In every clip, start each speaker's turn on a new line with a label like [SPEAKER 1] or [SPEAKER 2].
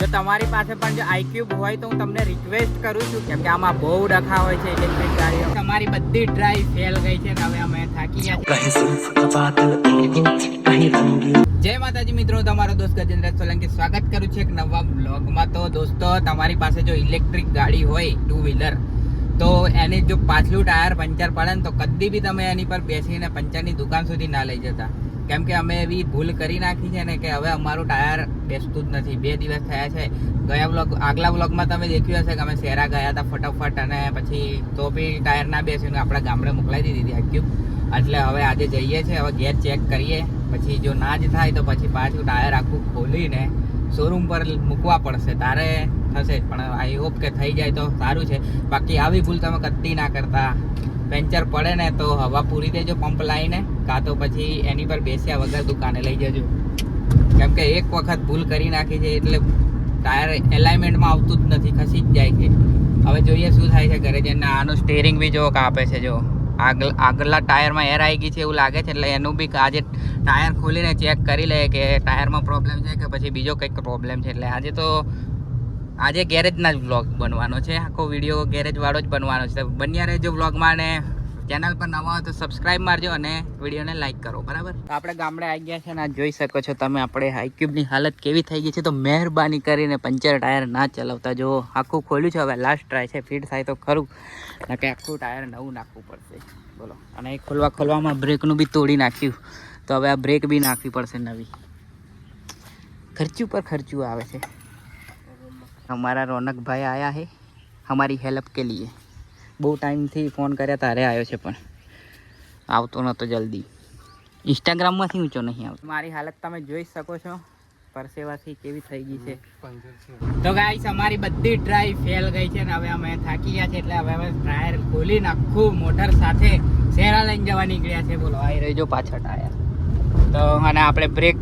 [SPEAKER 1] જો તમારી પાસે પણ જો iQube હોય તો હું તમને રિક્વેસ્ટ કરું છું, કેમ કે આમાં બહુ ડખા હોય છે ઇલેક્ટ્રિક ગાડીઓ. તમારી બધી ડ્રાઈવ ફેલ ગઈ છે ને હવે અમે થાકી ગયા છીએ. જય માતાજી મિત્રો, તમારો દોસ્ત ગજેન્દ્ર સોલંકી સ્વાગત કરું છું એક નવા બ્લોગમાં. તો દોસ્તો, તમારી પાસે જો ઇલેક્ટ્રિક ગાડી હોય 2 વ્હીલર, તો એની જો પાછલું ટાયર પંચર પડે ને તો કદી બી તમે એની પર બેસીને પંચરની દુકાન સુધી ના લઈ જતા. કેમ કે અમે એવી ભૂલ કરી નાખી છે ને કે હવે અમારું ટાયર બેસતું જ નથી. 2 દિવસ થયા છે. આગલા બ્લોગમાં તમે દેખ્યું હશે કે અમે શેરા ગયા હતા ફટાફટ, અને પછી તો બી ટાયર ના બેસીને આપણા ગામડે મોકલાવી દીધી iQube. એટલે હવે આજે જઈએ છીએ, હવે ગેર ચેક કરીએ, પછી જો ના જ થાય તો પછી પાછું ટાયર આખું ખોલીને શોરૂમ પર મૂકવા પડશે. તારે થશે, પણ આઈ હોપ કે થઈ જાય તો સારું છે. બાકી આવી ભૂલ તમે કદી ના કરતા. પેન્ચર પડે ને તો હવા પૂરી દેજો પંપ લાવીને, કાં તો પછી એની પર બેસ્યા વગર દુકાને લઈ જજો. કેમ કે એક વખત ભૂલ કરી નાખી છે એટલે ટાયર એલાઇનમેન્ટમાં આવતું જ નથી, ખસી જ જાય છે. હવે જોઈએ શું થાય છે ઘરે જઈને. આનું સ્ટેરિંગ બી જો કાપે છે, જો આગળના ટાયરમાં એર આવી ગઈ છે એવું લાગે છે. એટલે એનું બી આજે ટાયર ખોલીને ચેક કરી લે કે ટાયરમાં પ્રોબ્લેમ છે કે પછી બીજો કંઈક પ્રોબ્લેમ છે. એટલે આજે ગેરેજના જ વ્લોગ બનવાનો છે. આખો વિડીયો ગેરેજવાળો જ બનવાનો છે. બન્યા રહેજો વ્લોગમાં, અને ચેનલ પર નવા હોય તો સબસ્ક્રાઈબ મારજો અને વિડીયોને લાઈક કરો, બરાબર. તો આપણે ગામડે આવી ગયા છે ને આ જોઈ શકો છો તમે આપણે iQubeની હાલત કેવી થઈ ગઈ છે. તો મહેરબાની કરીને પંચર ટાયર ના ચલાવતા. જો આખું ખોલ્યું છે, હવે લાસ્ટ ટ્રાય છે, ફિટ થાય તો ખરું, ને કે આખું ટાયર નવું નાખવું પડશે, બોલો. અને એ ખોલવામાં બ્રેકનું બી તોડી નાખ્યું, તો હવે આ બ્રેક બી નાખવી પડશે નવી. ખર્ચું પર ખર્ચું આવે છે. हमारा रौनक भाई आया है हमारी हेल्प के लिए. બહુ ટાઈમથી ફોન કર્યા તારે આવ્યો છે, પણ આવતો નહોતો જલ્દી. ઇન્સ્ટાગ્રામમાંથી ઊંચો નહીં આવતો. મારી હાલત તમે જોઈ શકો છો, પરસેવાથી કેવી થઈ ગઈ છે. તો ગાઈસ, અમારી બધી ડ્રાઈવ ફેલ ગઈ છે ને હવે અમે થાકી ગયા છે. એટલે હવે ટાયર ખોલીને આખું મોટર સાથે શેરા લઈને જવા નીકળ્યા છે. બોલો, આવી રહી જો પાછળ ટાયર. તો અને આપણે બ્રેક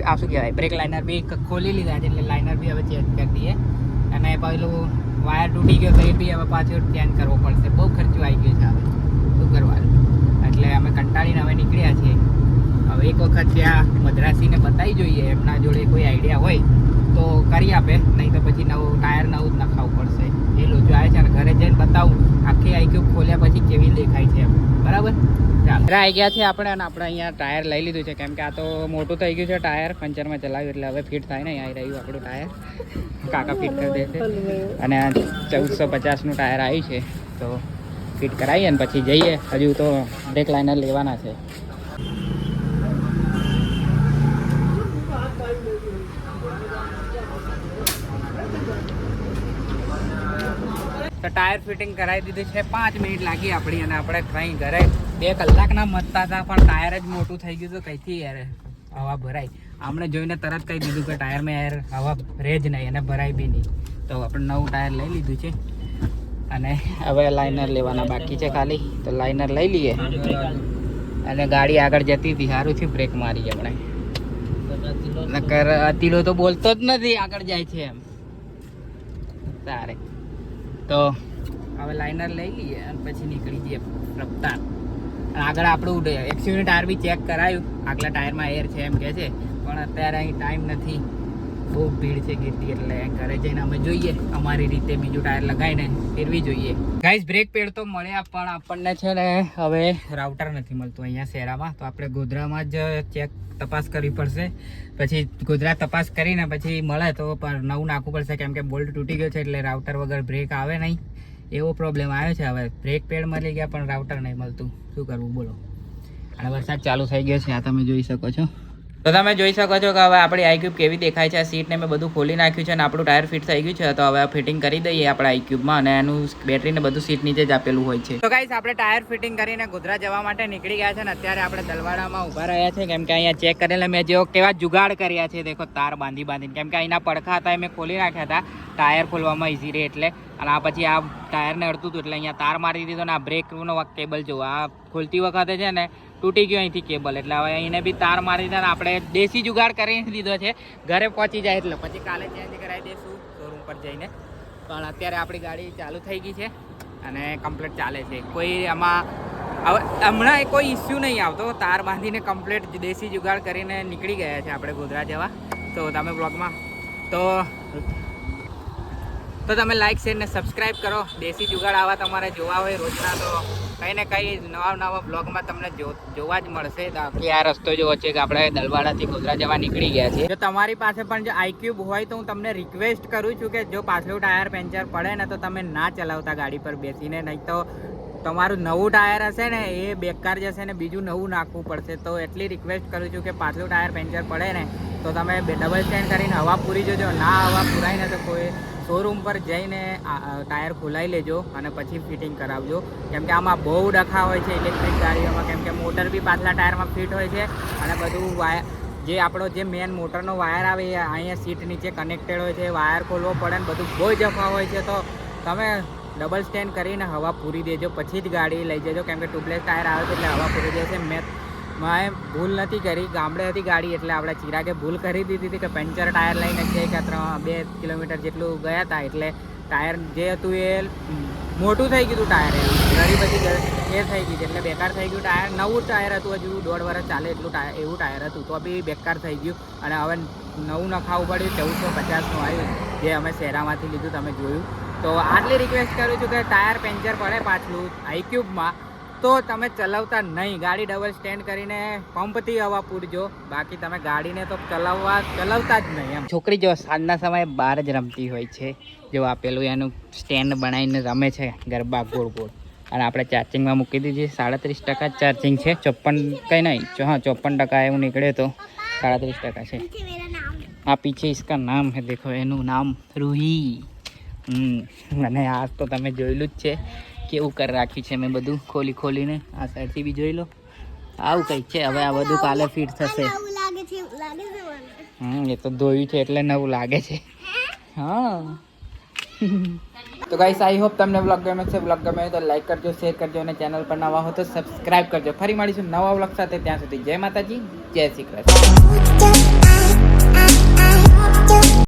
[SPEAKER 1] આ શું કહેવાય, બ્રેક લાઇનર બી ખોલી લીધા છે. એટલે લાઇનર બી હવે ચેન્જ કરી દઈએ. અને પેલું વાયર તૂટી ગયો તો એ બી હવે પાછું ચેન્જ કરવો પડશે. બહુ ખર્ચો આવી ગયો છે, હવે શું કરવાનું. એટલે અમે કંટાળીને હવે નીકળ્યા છીએ. હવે એક વખત ત્યાં મદ્રાસીને બતાવી જોઈએ, એમના જોડે કોઈ આઈડિયા હોય તો કરી આપે, નહીં તો પછી નવું ટાયર નવું જ નખાવવું પડશે. એ લોચો આવે છે, અને ઘરે જઈને બતાવું આખી iQube ખોલ્યા પછી કેવી દેખાય છે એમ, બરાબર. આવી ગયા છે આપણે, અને આપણે અહીંયા ટાયર લઈ લીધું છે. કેમ કે આ તો મોટું થઈ ગયું છે ટાયર, પંચરમાં ચલાવ્યું એટલે હવે ફિટ થાય ને. આવી રહ્યું આપણું ટાયર, કાકા ફિટ કરી દેશે. અને આ 1450નું ટાયર આવ્યું છે, તો ફિટ કરાવીએ ને પછી જઈએ. હજુ તો બ્રેક લાઇનર લેવાના છે. તો ટાયર ફિટિંગ કરાવી દીધું છે. 5 મિનિટ લાગી આપણી, અને આપણે કંઈ ઘરે 2 કલાકના મતતા હતા, પણ ટાયર જ મોટું થઈ ગયું. તો કઈથી યાર હવા ભરાય. આમણે જોઈને તરત કહી દીધું કે ટાયરમાં યાર હવા રહે જ નહીં અને ભરાય બી નહીં. તો આપણે નવું ટાયર લઈ લીધું છે, અને હવે લાઇનર લેવાના બાકી છે ખાલી. તો લાઇનર લઈ લઈએ. અને ગાડી આગળ જતી હતી, સારું થયું બ્રેક મારી આપણે. નકર અતીલો તો બોલતો જ નથી, આગળ જાય છે એમ. તારે તો હવે લાઇનર લઈ લઈએ અને પછી નીકળી જઈએ રફતાર. આગળ આપણું એક્સિવનું ટાયર બી ચેક કરાયું. આગલા ટાયરમાં એર છે એમ કહે છે, પણ અત્યારે અહીં ટાઈમ નથી, બહુ ભીડ છે ગીરતી. એટલે ઘરે જઈને અમે જોઈએ અમારી રીતે બીજું ટાયર લગાવીને ફેરવી જોઈએ. ગાઈસ, બ્રેક પેડ તો મળ્યા, પણ આપણને છે ને હવે રાઉટર નથી મળતું અહીંયા શહેરામાં. તો આપણે ગોધરામાં જ તપાસ કરવી પડશે. પછી ગોધરા તપાસ કરીને પછી મળે તો નવું નાખવું પડશે. કેમ કે બોલ્ટ તૂટી ગયો છે, એટલે રાઉટર વગર બ્રેક આવે નહીં, એવો પ્રોબ્લેમ આવ્યો છે. હવે બ્રેક પેડ મળી ગયા, પણ રાઉટર નહીં મળતું, શું કરવું બોલો. અને વરસાદ ચાલુ થઈ ગયો છે, આ તમે જોઈ શકો છો. તો તમે જોઈ શકો છો કે હવે આપણી iQube કેવી દેખાય છે. આ સીટને મેં બધું ખોલી નાખ્યું છે, અને આપણું ટાયર ફિટ થઈ ગયું છે. તો હવે ફિટિંગ કરી દઈએ આપણા iQubeમાં, અને એનું બેટરીને બધું સીટ નીચે જ આપેલું હોય છે. તો ગાઈસ, આપણે ટાયર ફિટિંગ કરીને ગોધરા જવા માટે નીકળી ગયા છે, ને અત્યારે આપણે દલવાડામાં ઊભા રહ્યા છે. કેમ કે અહીંયા ચેક કરેલા મેં જેવો કેવા જુગાડ કર્યા છે, દેખો તાર બાંધીને. કેમ કે અહીંના પડખા હતા, એ મેં ખોલી નાખ્યા હતા ટાયર ખોલવામાં ઇઝી રહે એટલે. અને આ પછી આ ટાયરને અડતું હતું, એટલે અહીંયા તાર મારી દીધો. ને આ બ્રેકનો કેબલ જો આ ખોલતી વખતે છે ને તૂટી ગયો અહીંથી કેબલ. એટલે હવે અહીંને બી તાર મારી દીધા, ને આપણે દેશી જુગાડ કરી દીધો છે. ઘરે પહોંચી જાય એટલે પછી કાલે ચેન્જ કરાવી દઈશું શોરૂમ પર જઈને. પણ અત્યારે આપણી ગાડી ચાલુ થઈ ગઈ છે અને કમ્પ્લીટ ચાલે છે. કોઈ આમાં હવે હમણાં કોઈ ઇસ્યુ નહીં આવતો. તાર બાંધીને કમ્પ્લીટ દેશી જુગાડ કરીને નીકળી ગયા છે આપણે ગોધરા જવા. તો તમે બ્લોગમાં તો તમે લાઈક શેર ને સબસ્ક્રાઈબ કરો. દેશી જુગાડ આવા તમારે જોવા હોય રોજના તો કંઈ ને કંઈ નવા બ્લોગમાં તમને જોવા જ મળશે. કે આ રસ્તો જોવો છે કે આપણે દલવાડાથી ગોધરા જવા નીકળી ગયા છીએ. જો તમારી પાસે પણ જો iQube હોય તો હું તમને રિક્વેસ્ટ કરું છું કે જો પાછલું ટાયર પંચર પડે ને તો તમે ના ચલાવતા ગાડી પર બેસીને, નહીં તો તમારું નવું ટાયર હશે ને એ બેકાર જશે ને બીજું નવું નાખવું પડશે. તો એટલી રિક્વેસ્ટ કરું છું કે પાછલું ટાયર પંચર પડે ને તો તમે ડબલ સ્ટેન્ડ કરીને હવા પૂરી જજો. ના હવા પૂરાય ને તો કોઈ શોરૂમ પર જઈને ટાયર ખોલાવી લેજો અને પછી ફિટિંગ કરાવજો. કેમ કે આમાં બહુ ડખા હોય છે ઇલેક્ટ્રિક ગાડીઓમાં. કેમ કે મોટર બી પાછલા ટાયરમાં ફિટ હોય છે અને બધું વાયર જે આપણો જે મેન મોટરનો વાયર આવે એ અહીંયા સીટ નીચે કનેક્ટેડ હોય છે. વાયર ખોલવો પડે ને બધું બહુ જફા હોય છે. તો તમે ડબલ સ્ટેન્ડ કરીને હવા પૂરી દેજો પછી જ ગાડી લઈ જજો. કેમ કે ટ્યુબલેસ ટાયર આવે છે એટલે હવા પૂરી દેશે. મેં ભૂલ નથી કરી, ગામડે હતી ગાડી એટલે આપણે ચિરાગે ભૂલ કરી દીધી હતી કે પંચર ટાયર લઈને છે કે 2 કિલોમીટર જેટલું ગયા હતા એટલે ટાયર જે હતું એ મોટું થઈ ગયું હતું. ટાયર ઘણી બધી એ થઈ ગઈ એટલે બેકાર થઈ ગયું ટાયર. નવું ટાયર હતું, હજુ 1.5 વર્ષ ચાલે એટલું ટાયર એવું ટાયર હતું તો બી બેકાર થઈ ગયું. અને હવે નવું નખાવું પડ્યું 1450નું આવ્યું જે અમે શેરામાંથી લીધું, તમે જોયું. તો આટલી રિક્વેસ્ટ કરું છું કે ટાયર પંચર પડે પાછલું iQubeમાં તો તમે ચલાવતા નહીં. ગાડી ડબલ સ્ટેન્ડ કરીને પંપથી હવા પૂરજો. બાકી તમે ગાડીને તો ચલાવતા જ નહીં એમ. છોકરી જો સાંજના સમયે બહાર જ રમતી હોય છે. જો આપેલું એનું સ્ટેન્ડ બનાવીને રમે છે ગરબા ગોળ ગોળ. અને આપણે ચાર્જિંગમાં મૂકી દીધી. 37% ચાર્જિંગ છે. 54 કંઈ નહીં, હા 54% એવું નીકળે તો 37% છે. આ પીછે इसका नाम है, देखो એનું નામ રૂહી. અને આ તો તમે જોયેલું જ છે કેવું કરી રાખ્યું છે મેં બધું ખોલીને. આ સાઈડથી બી જોઈ લો. આવું કંઈક છે. હવે આ બધું કાલે ફિટ થશે. એ તો ધોયું છે એટલે નવું લાગે છે. હા તો ગાઈસ આઈ હોપ તમને બ્લોગ ગમે છે. બ્લોગ ગમે તો લાઈક કરજો, શેર કરજો અને ચેનલ પર નવા હો તો સબસ્ક્રાઈબ કરજો. ફરી મળીશું નવા બ્લોગ સાથે. ત્યાં સુધી જય માતાજી, જય શ્રી કૃષ્ણ.